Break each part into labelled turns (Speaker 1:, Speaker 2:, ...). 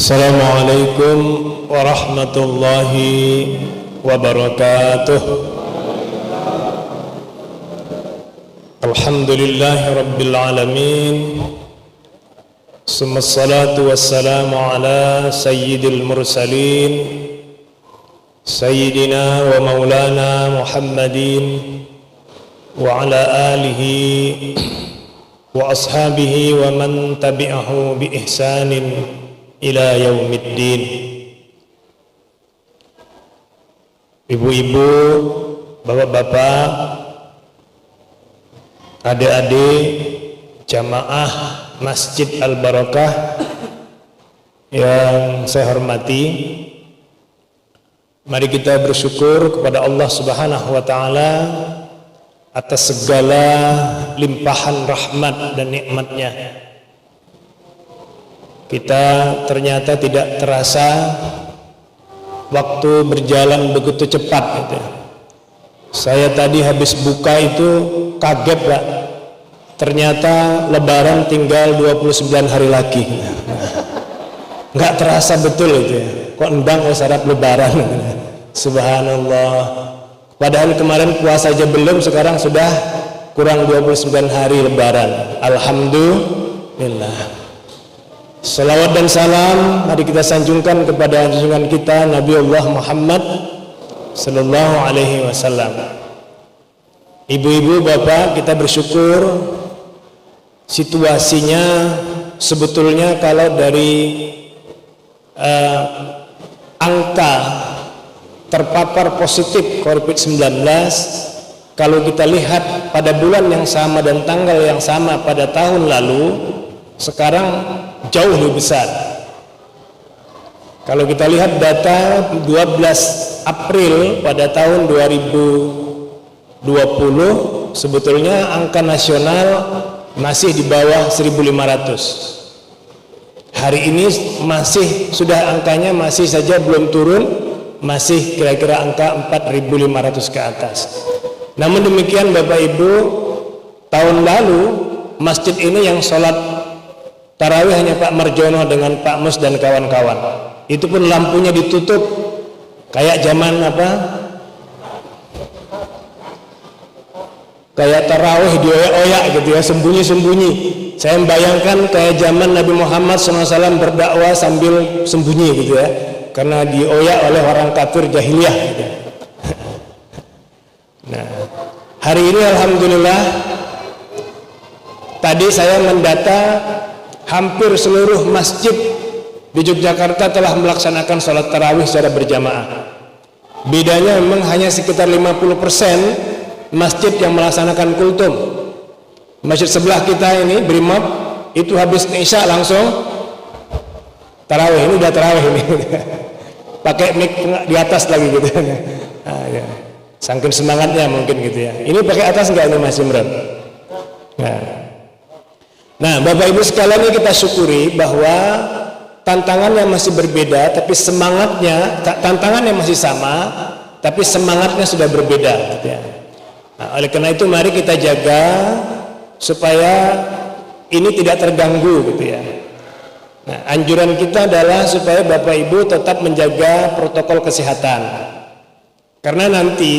Speaker 1: Assalamualaikum warahmatullahi wabarakatuh. Alhamdulillahi rabbil alamin. Summa salatu wassalamu ala sayyidil mursalin Sayyidina wa maulana Muhammadin wa ala alihi wa ashabihi wa man tabi'ahu bi ihsanin ila yaumiddin. Ibu-ibu, bapak-bapak, adik-adik jamaah Masjid Al-Barakah yang saya hormati, mari kita bersyukur kepada Allah Subhanahu wa taala atas segala limpahan rahmat dan nikmatnya. Kita ternyata tidak terasa waktu berjalan begitu cepat gitu. Saya tadi habis buka itu kaget Pak, ternyata lebaran tinggal 29 hari lagi. Nggak terasa betul itu ya, kok endang syarat lebaran. Subhanallah, padahal kemarin puasa aja belum, sekarang sudah kurang 29 hari lebaran. Alhamdulillah. Salawat dan salam mari kita sanjungkan kepada junjungan kita Nabiullah Muhammad sallallahu alaihi wasallam. Ibu-ibu, bapak, kita bersyukur situasinya sebetulnya kalau dari angka terpapar positif COVID-19, kalau kita lihat pada bulan yang sama dan tanggal yang sama pada tahun lalu, sekarang jauh lebih besar. Kalau kita lihat data 12 April pada tahun 2020, sebetulnya angka nasional masih di bawah 1.500. Hari ini masih sudah angkanya masih saja belum turun, masih kira-kira angka 4.500 ke atas. Namun demikian Bapak Ibu, tahun lalu masjid ini yang sholat tarawih hanya Pak Marjono dengan Pak Mus dan kawan-kawan. Itu pun lampunya ditutup kayak zaman apa? Kayak tarawih dioyak-oyak gitu ya, sembunyi-sembunyi. Saya membayangkan kayak zaman Nabi Muhammad SAW berdakwah sambil sembunyi gitu ya, karena dioyak oleh orang kafir jahiliyah gitu. Nah, hari ini alhamdulillah tadi saya mendata hampir seluruh masjid di Yogyakarta telah melaksanakan sholat tarawih secara berjamaah. Bedanya memang hanya sekitar 50% masjid yang melaksanakan kultum. Masjid sebelah kita ini Brimob itu habis isya langsung tarawih. Ini udah tarawih ini pakai mic di atas lagi gitu. Nah, ya. Saking semangatnya mungkin gitu ya. Ini pakai atas enggak ini Mas Imran? Nah, Bapak Ibu sekalian, ini kita syukuri bahwa tantangannya masih berbeda, tapi semangatnya, tantangannya masih sama, tapi semangatnya sudah berbeda gitu ya. Nah, oleh karena itu mari kita jaga supaya ini tidak terganggu gitu ya. Nah, anjuran kita adalah supaya Bapak Ibu tetap menjaga protokol kesehatan. Karena nanti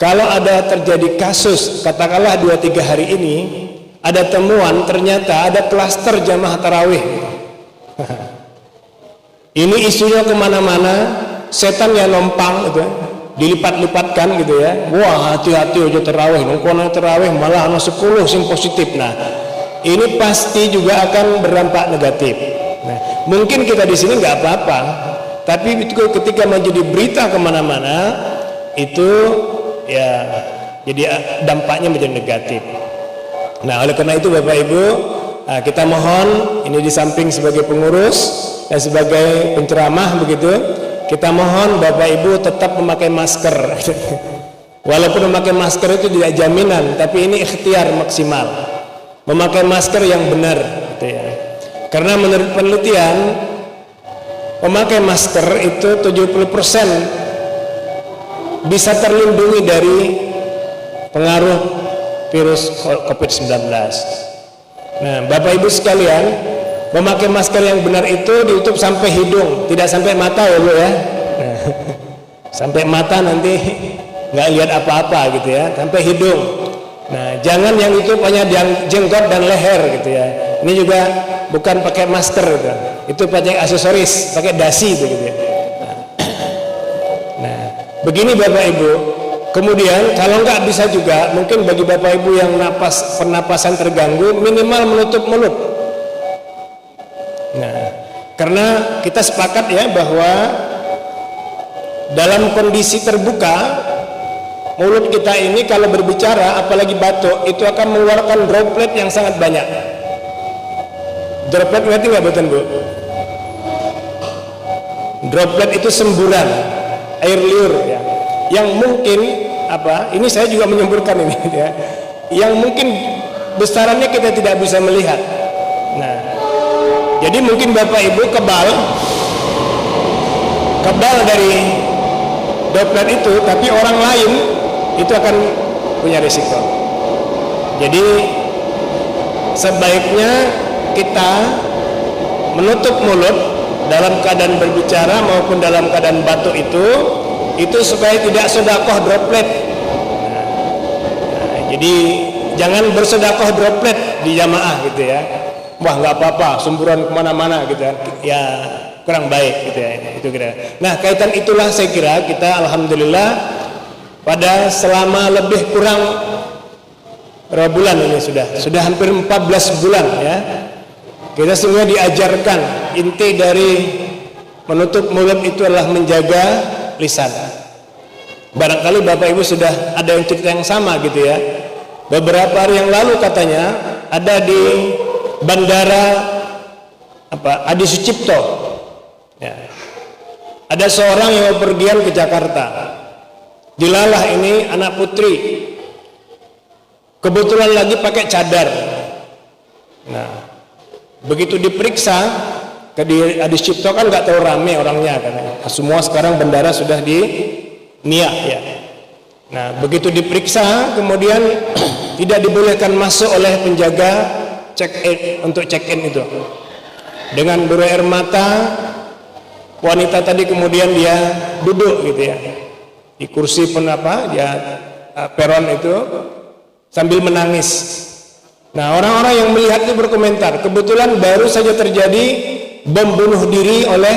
Speaker 1: kalau ada terjadi kasus, katakanlah 2-3 hari ini ada temuan ternyata ada klaster jamaah tarawih. Ini isunya kemana-mana, setan yang lompang gitu, dilipat-lipatkan gitu ya. Wah, hati-hati aja tarawih, nongkono tarawih malah anak 10 sing positif. Nah, ini pasti juga akan berdampak negatif. Nah, mungkin kita di sini nggak apa-apa, tapi itu ketika menjadi berita kemana-mana itu ya jadi dampaknya menjadi negatif. Nah, oleh karena itu Bapak Ibu, kita mohon ini di samping sebagai pengurus dan sebagai penceramah begitu, kita mohon Bapak Ibu tetap memakai masker. Walaupun memakai masker itu tidak jaminan, tapi ini ikhtiar maksimal. Memakai masker yang benar gitu ya. Karena menurut penelitian memakai masker itu 70% bisa terlindungi dari pengaruh virus COVID-19. Nah, Bapak Ibu sekalian, memakai masker yang benar itu ditutup sampai hidung, tidak sampai mata ya Bu ya. Nah, sampai mata nanti nggak lihat apa-apa gitu ya, sampai hidung. Nah, jangan yang itu hanya jenggot dan leher gitu ya. Ini juga bukan pakai masker gitu. Itu pakai aksesoris, pakai dasi gitu ya. Nah, begini Bapak Ibu. Kemudian kalau nggak bisa juga, mungkin bagi Bapak Ibu yang pernapasan terganggu, minimal menutup mulut. Nah, karena kita sepakat ya bahwa dalam kondisi terbuka, mulut kita ini kalau berbicara, apalagi batuk, itu akan mengeluarkan droplet yang sangat banyak. Droplet ngerti nggak betul Bu? Droplet itu semburan air liur ya, yang mungkin ini saya juga menyemburkan ini ya, yang mungkin besarannya kita tidak bisa melihat. Nah, jadi mungkin Bapak Ibu kebal dari droplet itu, tapi orang lain itu akan punya risiko. Jadi sebaiknya kita menutup mulut dalam keadaan berbicara maupun dalam keadaan batuk itu supaya tidak sedekah droplet. Nah, jadi jangan bersedekah droplet di jamaah gitu ya. Wah nggak apa-apa, semburan kemana-mana gitu ya, kurang baik gitu ya. Itu kira. Nah, kaitan itulah saya kira kita alhamdulillah pada selama lebih kurang berapa bulan ini sudah hampir 14 bulan ya. Kita semua diajarkan inti dari menutup mulut itu adalah menjaga lisan. Barangkali Bapak Ibu sudah ada yang cerita yang sama gitu ya. Beberapa hari yang lalu katanya ada di bandara Adi Sucipto ya, ada seorang yang bepergian ke Jakarta. Dilalah ini anak putri, kebetulan lagi pakai cadar. Nah, begitu diperiksa ke Adi Sucipto kan nggak terlalu rame orangnya kan, semua sekarang bandara sudah di niat ya. Nah, begitu diperiksa kemudian tidak dibolehkan masuk oleh penjaga untuk check in itu. Dengan berair mata wanita tadi kemudian dia duduk gitu ya di kursi peron itu sambil menangis. Nah, orang-orang yang melihat itu berkomentar, kebetulan baru saja terjadi bom bunuh diri oleh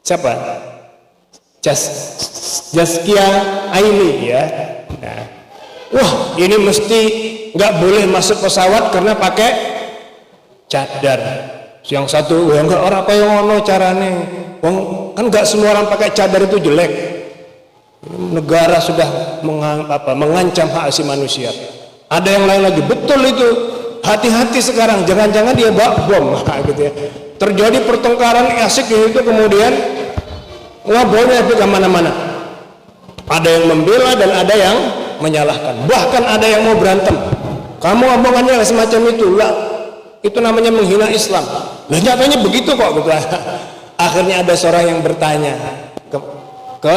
Speaker 1: siapa? Zaskia Aini ya. Nah, wah ini mesti nggak boleh masuk pesawat karena pakai cadar. Yang satu, ya enggak, orang apa yang ngono carane, kan nggak semua orang pakai cadar itu jelek. Negara sudah mengancam hak asasi manusia. Ada yang lain lagi, betul itu, hati-hati sekarang, jangan-jangan dia bawa bom gitu ya. Terjadi pertengkaran asik itu kemudian ngobrolnya itu kemana-mana. Ada yang membela dan ada yang menyalahkan, bahkan ada yang mau berantem. Kamu omongannya semacam itu lah, itu namanya menghina Islam. Lah nyatanya begitu kok gitu. Akhirnya ada seorang yang bertanya ke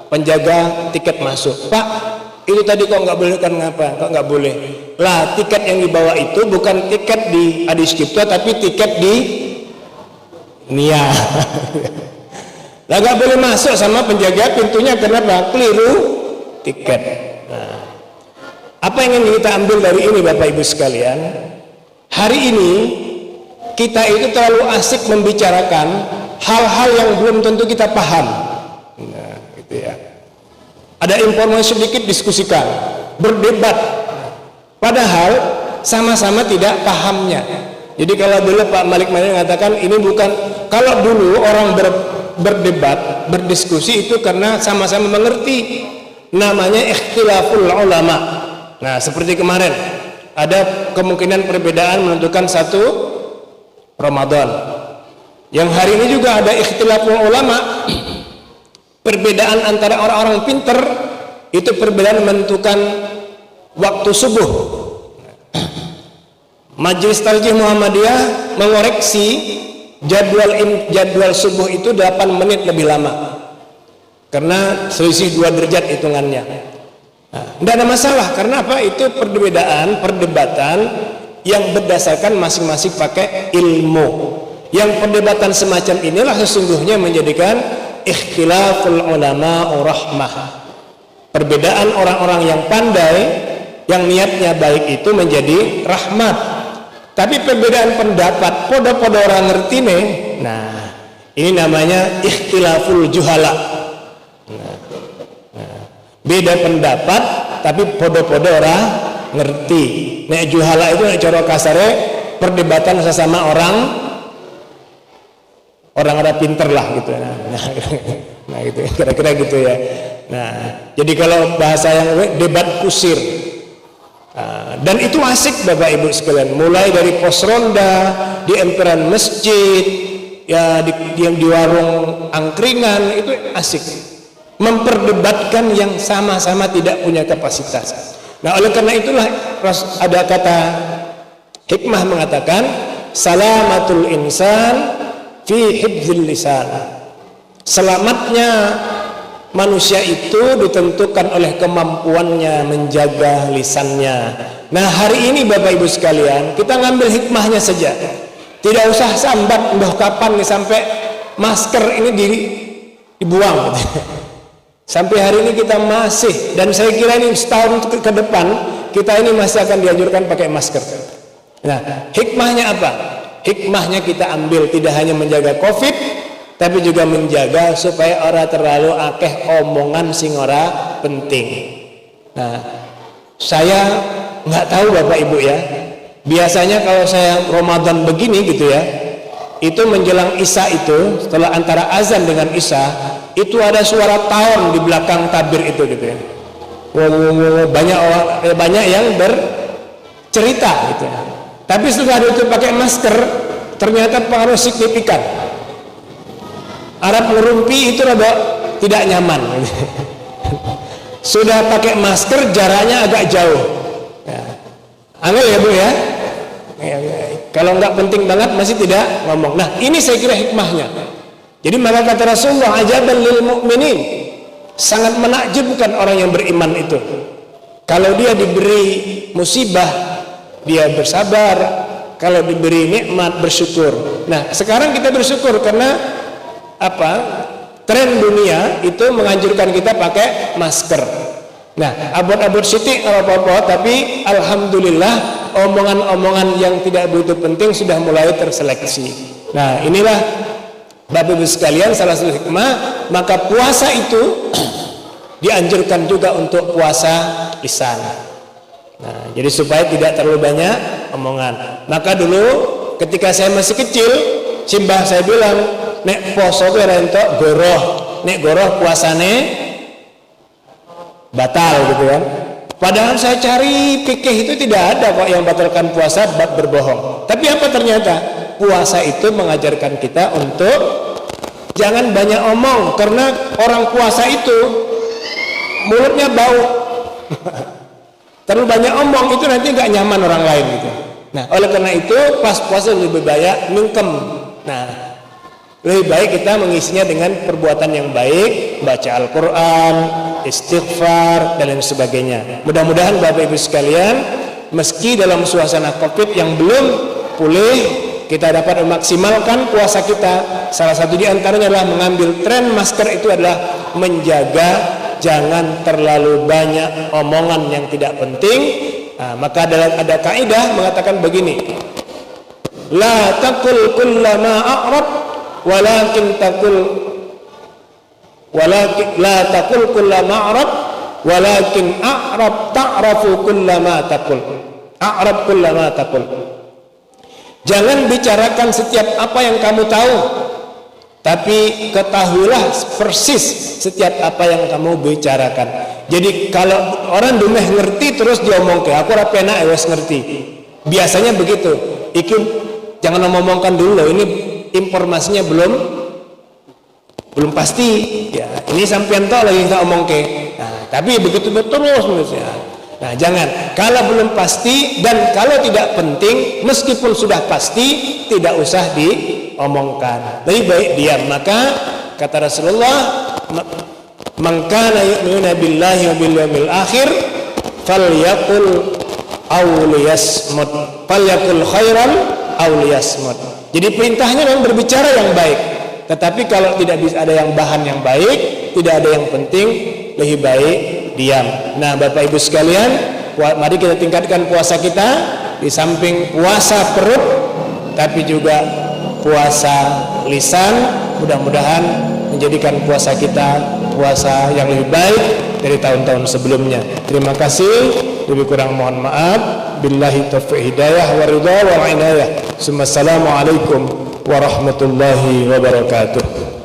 Speaker 1: penjaga tiket masuk, Pak, itu tadi kok nggak boleh kan ngapa? Kok nggak boleh? Lah tiket yang dibawa itu bukan tiket di Adi Sucipto tapi tiket di Nia. Lah nggak boleh masuk sama penjaga pintunya karena keliru tiket. Nah, apa yang ingin kita ambil dari ini Bapak Ibu sekalian? Hari ini kita itu terlalu asik membicarakan hal-hal yang belum tentu kita paham. Nah, gitu ya. Ada informasi sedikit diskusikan, berdebat, padahal sama-sama tidak pahamnya. Jadi kalau dulu Pak Malik Manil mengatakan ini bukan, kalau dulu orang berdebat, berdiskusi itu karena sama-sama mengerti, namanya ikhtilaful ulama. Nah, seperti kemarin ada kemungkinan perbedaan menentukan satu Ramadan. Yang hari ini juga ada ikhtilaful ulama, perbedaan antara orang-orang pinter, itu perbedaan menentukan waktu subuh. Majelis Tarjih Muhammadiyah mengoreksi jadwal subuh itu 8 menit lebih lama karena selisih 2 derajat hitungannya. Nah, tidak ada masalah karena apa? Itu perdebatan yang berdasarkan masing-masing pakai ilmu. Yang perdebatan semacam inilah sesungguhnya menjadikan ikhtilaful ulama rahmah. Perbedaan orang-orang yang pandai, yang niatnya baik itu menjadi rahmat. Tapi perbedaan pendapat, podo-podo orang ngerti nih. Nah, ini namanya ikhtilaful juhala. Beda pendapat, tapi podo-podo orang ngerti. Nek juhala itu nek cara kasare perdebatan sesama orang ada pinter lah gitu. Nah gitu, kira-kira gitu ya. Nah, jadi kalau bahasa yang debat kusir. Dan itu asik Bapak Ibu sekalian, mulai dari pos ronda, di emperan masjid, ya di warung angkringan, itu asik. Memperdebatkan yang sama-sama tidak punya kapasitas. Nah, oleh karena itulah ada kata hikmah mengatakan salamatul insan fi hifdzil lisan. Selamatnya manusia itu ditentukan oleh kemampuannya menjaga lisannya. Nah, hari ini Bapak Ibu sekalian, kita ngambil hikmahnya saja. Tidak usah sambat mbah kapan nih sampai masker ini dibuang. Sampai hari ini kita masih, dan saya kira ini setahun ke depan kita ini masih akan dianjurkan pakai masker. Nah, hikmahnya apa? Hikmahnya kita ambil tidak hanya menjaga COVID, tapi juga menjaga supaya orang terlalu akeh omongan sing ora penting. Nah, saya nggak tahu Bapak Ibu ya. Biasanya kalau saya Ramadan begini gitu ya, itu menjelang Isya itu, setelah antara azan dengan Isya, itu ada suara taun di belakang tabir itu gitu ya. Banyak yang bercerita gitu ya. Tapi setelah itu pakai masker, ternyata pengaruh signifikan. Arab ngerumpi itu rada tidak nyaman. Sudah pakai masker jaraknya agak jauh. Ya. Angel ya Bu ya. Kalau nggak penting banget masih tidak ngomong. Nah, ini saya kira hikmahnya. Jadi maka kata Rasulullah, ajaban lil mu'minin, sangat menakjubkan orang yang beriman itu. Kalau dia diberi musibah, dia bersabar. Kalau diberi nikmat, bersyukur. Nah, sekarang kita bersyukur karena apa? Tren dunia itu menganjurkan kita pakai masker. Nah, abot-abot sitik apa-apa, tapi alhamdulillah omongan-omongan yang tidak begitu penting sudah mulai terseleksi. Nah, inilah Bapak Ibu sekalian salah satu hikmah, maka puasa itu dianjurkan juga untuk puasa lisan. Nah, jadi supaya tidak terlalu banyak omongan. Maka dulu ketika saya masih kecil, simbah saya bilang, nek poso itu rentok goroh, nek goroh puasane batal gitu kan. Padahal saya cari fikih itu tidak ada kok yang batalkan puasa bab berbohong. Tapi apa ternyata? Puasa itu mengajarkan kita untuk jangan banyak omong, karena orang puasa itu mulutnya bau. Terlalu banyak omong itu nanti nggak nyaman orang lain gitu. Nah, oleh karena itu pas puasa lebih banyak mingkem. Nah, lebih baik kita mengisinya dengan perbuatan yang baik, baca Al-Quran, istighfar, dan lain sebagainya. Mudah-mudahan Bapak Ibu sekalian, meski dalam suasana COVID yang belum pulih, kita dapat memaksimalkan puasa kita. Salah satu di antaranya adalah mengambil tren masker itu adalah menjaga jangan terlalu banyak omongan yang tidak penting. Nah, maka ada kaidah mengatakan begini, la taqul kullama a'rab walakin la taqul kullama a'rab walakin a'rab ta'rafu kullama taqul. A'rab kullama taqul. Jangan bicarakan setiap apa yang kamu tahu, tapi ketahuilah persis setiap apa yang kamu bicarakan. Jadi kalau orang dumeh ngerti terus diomong ke aku ora penak wis ngerti. Biasanya begitu. Iki jangan ngomongkan dulu, ini informasinya belum pasti. Ya, ini sampean tok lagi tak omong ke. Nah, tapi begitu terus manusia. Nah, jangan. Kalau belum pasti dan kalau tidak penting, meskipun sudah pasti tidak usah diomongkan. Lebih baik diam. Maka kata Rasulullah, man kana yu'minu billahi wa bil yawmil akhir falyaqul aw liyasmut. Falyakul khairan aw liyasmut. Jadi perintahnya memang berbicara yang baik. Tetapi kalau tidak bisa ada yang bahan yang baik, tidak ada yang penting, lebih baik diam. Nah, Bapak Ibu sekalian, mari kita tingkatkan puasa kita. Di samping puasa perut, tapi juga puasa lisan. Mudah-mudahan menjadikan puasa kita puasa yang lebih baik dari tahun-tahun sebelumnya. Terima kasih. Lebih kurang mohon maaf. Billahi taufiq hidayah wa ridha wa inayah. Assalamualaikum warahmatullahi wabarakatuh.